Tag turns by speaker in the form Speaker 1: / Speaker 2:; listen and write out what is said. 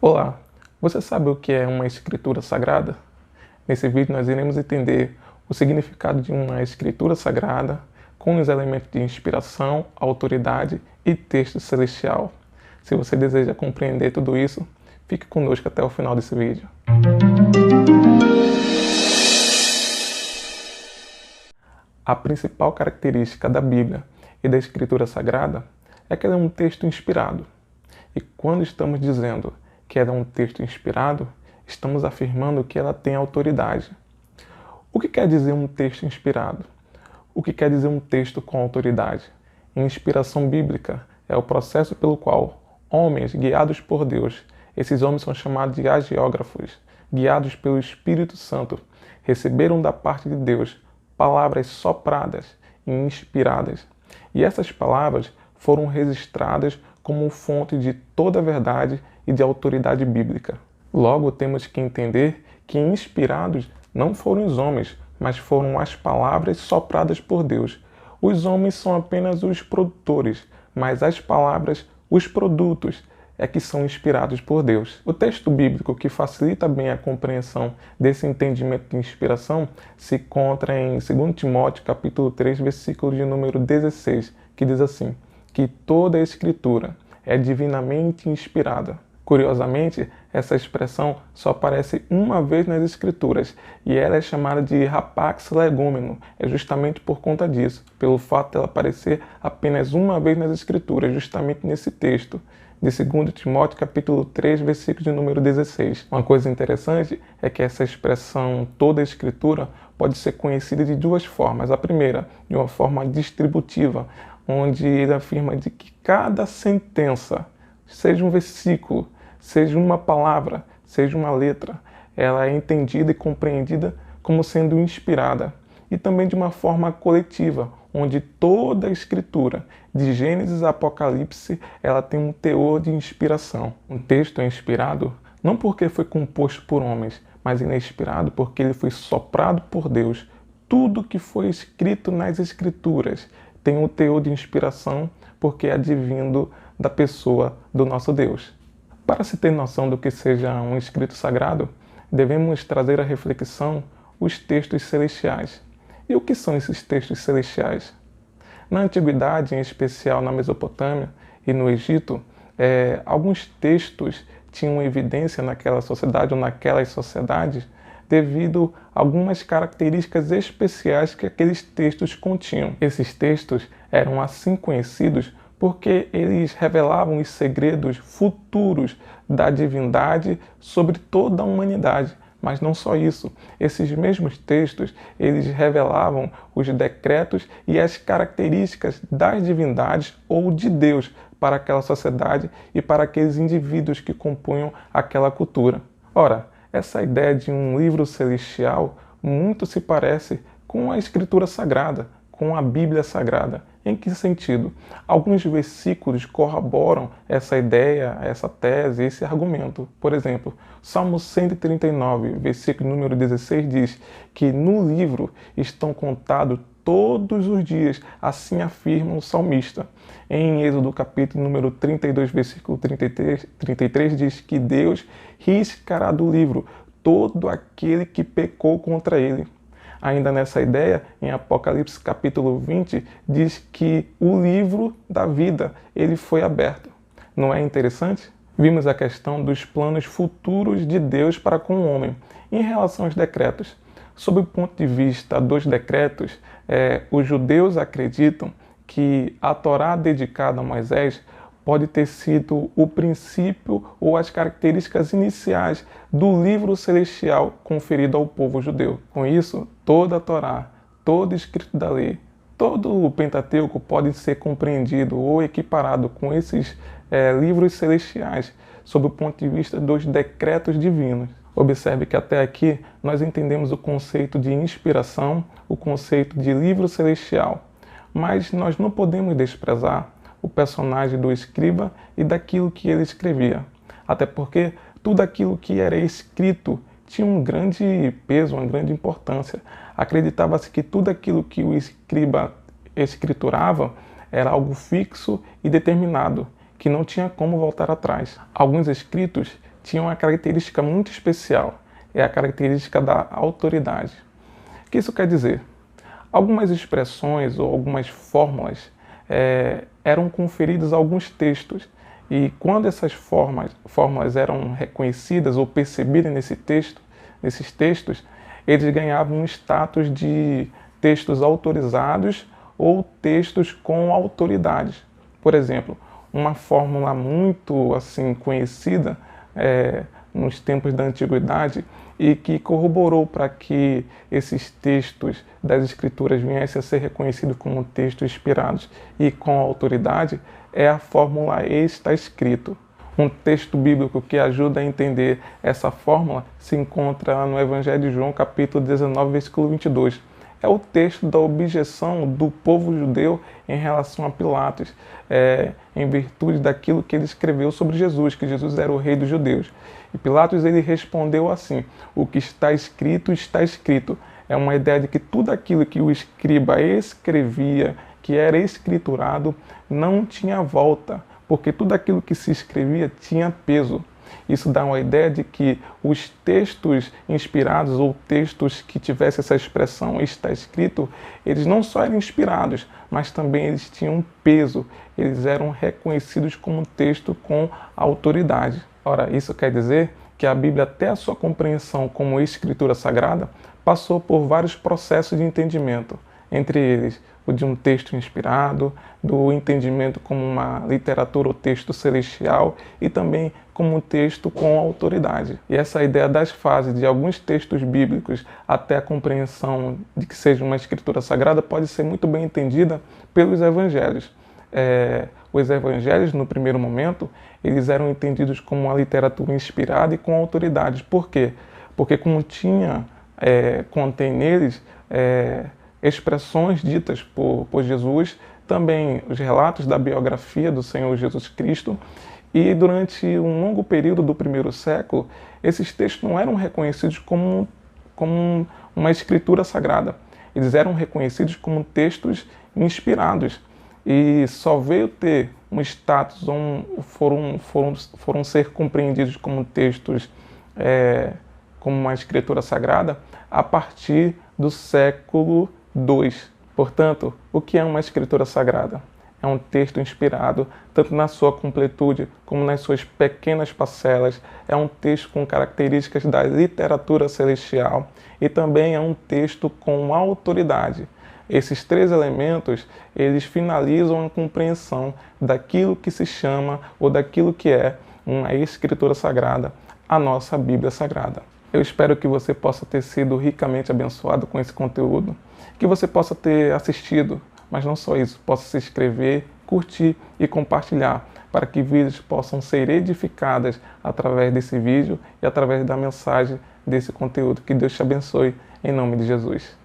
Speaker 1: Olá, você sabe o que é uma escritura sagrada? Nesse vídeo nós iremos entender o significado de uma escritura sagrada com os elementos de inspiração, autoridade e texto celestial. Se você deseja compreender tudo isso, fique conosco até o final desse vídeo. A principal característica da Bíblia e da Escritura Sagrada é que ela é um texto inspirado. E quando estamos dizendo que ela é um texto inspirado, estamos afirmando que ela tem autoridade. O que quer dizer um texto inspirado? O que quer dizer um texto com autoridade? Inspiração bíblica é o processo pelo qual homens guiados por Deus, esses homens são chamados de agiógrafos, guiados pelo Espírito Santo, receberam da parte de Deus palavras sopradas e inspiradas. E essas palavras foram registradas como fonte de toda a verdade e de autoridade bíblica. Logo, temos que entender que inspirados não foram os homens, mas foram as palavras sopradas por Deus. Os homens são apenas os produtores, mas as palavras, os produtos, é que são inspirados por Deus. O texto bíblico que facilita bem a compreensão desse entendimento de inspiração se encontra em 2 Timóteo capítulo 3, versículo de número 16, que diz assim, que toda a Escritura é divinamente inspirada. Curiosamente, essa expressão só aparece uma vez nas Escrituras e ela é chamada de rapax legomeno. É justamente por conta disso, pelo fato dela aparecer apenas uma vez nas Escrituras, justamente nesse texto de 2 Timóteo capítulo 3, versículo de número 16. Uma coisa interessante é que essa expressão toda a Escritura pode ser conhecida de duas formas. A primeira, de uma forma distributiva, onde ele afirma de que cada sentença, seja um versículo, seja uma palavra, seja uma letra, ela é entendida e compreendida como sendo inspirada. E também de uma forma coletiva, onde toda a Escritura, de Gênesis a Apocalipse, ela tem um teor de inspiração. Um texto é inspirado não porque foi composto por homens, mas ele é inspirado porque ele foi soprado por Deus. Tudo que foi escrito nas Escrituras tem um teor de inspiração porque é advindo da pessoa do nosso Deus. Para se ter noção do que seja um escrito sagrado, devemos trazer à reflexão os textos celestiais. E o que são esses textos celestiais? Na antiguidade, em especial na Mesopotâmia e no Egito, alguns textos tinham evidência naquela sociedade ou naquelas sociedades devido a algumas características especiais que aqueles textos continham. Esses textos eram assim conhecidos porque eles revelavam os segredos futuros da divindade sobre toda a humanidade. Mas não só isso, esses mesmos textos, eles revelavam os decretos e as características das divindades ou de Deus para aquela sociedade e para aqueles indivíduos que compunham aquela cultura. Ora, essa ideia de um livro celestial muito se parece com a Escritura Sagrada, com a Bíblia Sagrada. Em que sentido? Alguns versículos corroboram essa ideia, essa tese, esse argumento. Por exemplo, Salmo 139, versículo número 16 diz que no livro estão contados todos os dias, assim afirma o salmista. Em Êxodo capítulo número 32, versículo 33 diz que Deus riscará do livro todo aquele que pecou contra ele. Ainda nessa ideia, em Apocalipse capítulo 20, diz que o livro da vida, ele foi aberto. Não é interessante? Vimos a questão dos planos futuros de Deus para com o homem. Em relação aos decretos, sob o ponto de vista dos decretos, os judeus acreditam que a Torá dedicada a Moisés pode ter sido o princípio ou as características iniciais do livro celestial conferido ao povo judeu. Com isso, toda a Torá, todo escrito da lei, todo o Pentateuco pode ser compreendido ou equiparado com esses livros celestiais sob o ponto de vista dos decretos divinos. Observe que até aqui nós entendemos o conceito de inspiração, o conceito de livro celestial, mas nós não podemos desprezar o personagem do escriba e daquilo que ele escrevia. Até porque tudo aquilo que era escrito tinha um grande peso, uma grande importância. Acreditava-se que tudo aquilo que o escriba escriturava era algo fixo e determinado, que não tinha como voltar atrás. Alguns escritos tinha uma característica muito especial, é a característica da autoridade. O que isso quer dizer? Algumas expressões ou algumas fórmulas eram conferidas a alguns textos, e quando essas fórmulas eram reconhecidas ou percebidas nesses textos, eles ganhavam um status de textos autorizados ou textos com autoridade. Por exemplo, uma fórmula muito assim conhecida nos tempos da antiguidade e que corroborou para que esses textos das Escrituras viessem a ser reconhecidos como textos inspirados e com autoridade é a fórmula está escrito. Um texto bíblico que ajuda a entender essa fórmula se encontra no Evangelho de João, capítulo 19, versículo 22. É o texto da objeção do povo judeu em relação a Pilatos, em virtude daquilo que ele escreveu sobre Jesus, que Jesus era o rei dos judeus. E Pilatos ele respondeu assim: o que está escrito, está escrito. É uma ideia de que tudo aquilo que o escriba escrevia, que era escriturado, não tinha volta, porque tudo aquilo que se escrevia tinha peso. Isso dá uma ideia de que os textos inspirados ou textos que tivessem essa expressão está escrito, eles não só eram inspirados, mas também eles tinham peso, eles eram reconhecidos como texto com autoridade. Ora, isso quer dizer que a Bíblia, até a sua compreensão como escritura sagrada, passou por vários processos de entendimento, entre eles o de um texto inspirado, do entendimento como uma literatura ou texto celestial e também como um texto com autoridade. E essa ideia das fases de alguns textos bíblicos até a compreensão de que seja uma escritura sagrada pode ser muito bem entendida pelos evangelhos. Os evangelhos, no primeiro momento, eles eram entendidos como uma literatura inspirada e com autoridade. Por quê? Porque contém neles expressões ditas por Jesus, também os relatos da biografia do Senhor Jesus Cristo, e durante um longo período do primeiro século, esses textos não eram reconhecidos como uma escritura sagrada. Eles eram reconhecidos como textos inspirados, e só veio ter um status, foram ser compreendidos como textos, como uma escritura sagrada, a partir do século II. Portanto, o que é uma escritura sagrada? É um texto inspirado, tanto na sua completude como nas suas pequenas parcelas. É um texto com características da literatura celestial e também é um texto com autoridade. Esses três elementos, eles finalizam a compreensão daquilo que se chama ou daquilo que é uma escritura sagrada, a nossa Bíblia Sagrada. Eu espero que você possa ter sido ricamente abençoado com esse conteúdo, que você possa ter assistido, mas não só isso, possa se inscrever, curtir e compartilhar, para que vídeos possam ser edificadas através desse vídeo e através da mensagem desse conteúdo. Que Deus te abençoe, em nome de Jesus.